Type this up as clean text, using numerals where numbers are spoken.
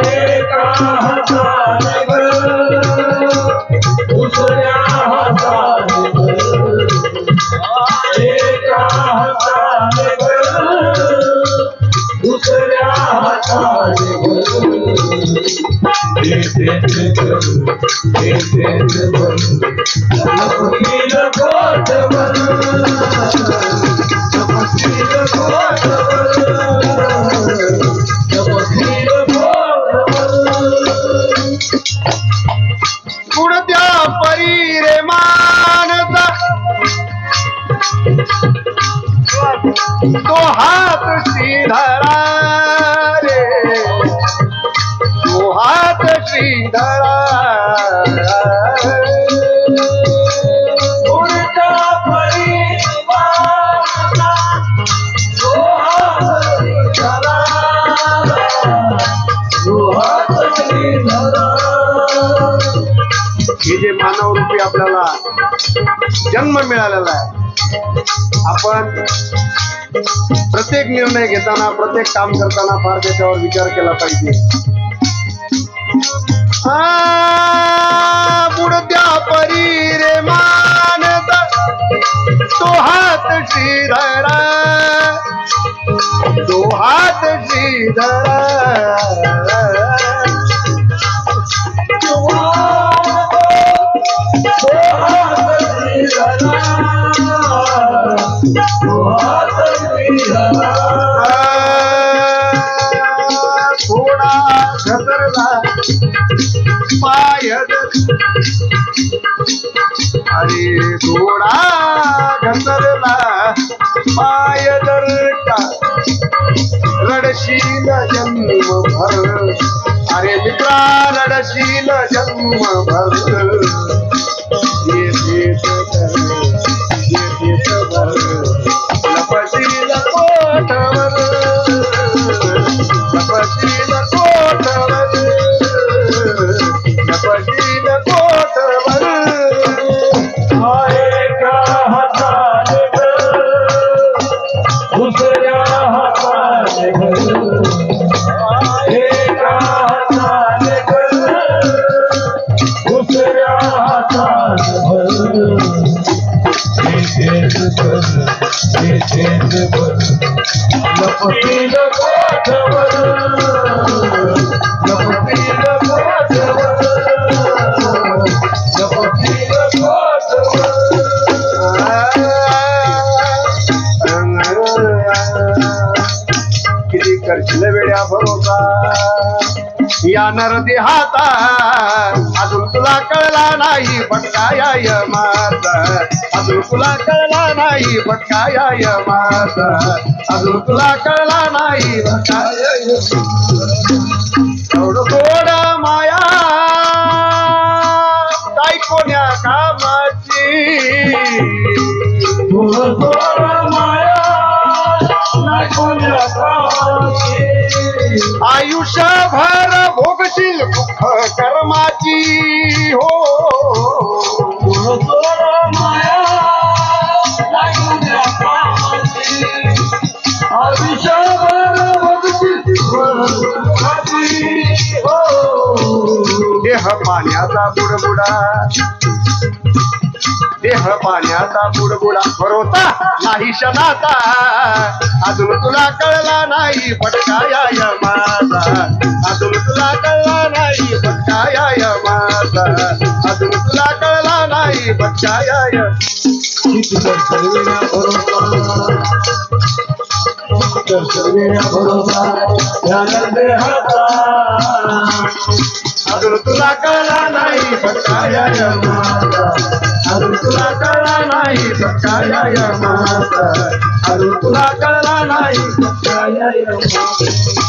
एका हाताने दुसऱ्या हाताने एका हाताने दुसऱ्या हाताने पुढत्या परी रे मानता तो हात श्रीधरा रे तो हात श्रीधरा पुढच्या परिवाराला हे जे मानव रूपी आपल्याला जन्म मिळालेला आहे, आपण प्रत्येक निर्णय घेताना प्रत्येक काम करताना फार त्याच्यावर विचार केला पाहिजे. पुढत्या परी रे मानता तो हात श्रीधरा तो हात श्रीधरा थोडा घसरला पाय अरे थोडा घसरला पाय दरका रडशील जन्मभर अरे मित्रा रडशील जन्मभर लपशील कोटवर लपशील कोटवर लपशील कोटवर एका हाताने दुसऱ्या हाताने एका हाताने दुसऱ्या हाताने लपतील कोटवर लपतील कोटवर लपतील कोटवर किती करशील वेड्या भरोसा या नरदी हाता अजून तुला कळला नाही फटकाय माझा अजून तुला कळला नाही फटकाय माझा अजून तुला कळला नाही फटकाय एवढं गोड माया काय कोण्या कामाची आयुष्यभर भोगशील दुःख कर्माची हो आयुष्यभर भोगशील देह पाण्याचा बुडबुडा देह पाण्याचा बुडबुडा भरोसा नाही शनाचा अजून तुला कळला नाही फटकाय माझा अजून तुला कळला नाही फटकाय माझा अजून तुला कळला नाही फटकाय अजून तुला कळला नाही फटकाय माझा अजून तुला कळला नाही फटकाय माझा अजून तुला कळला नाही फटकाय माझा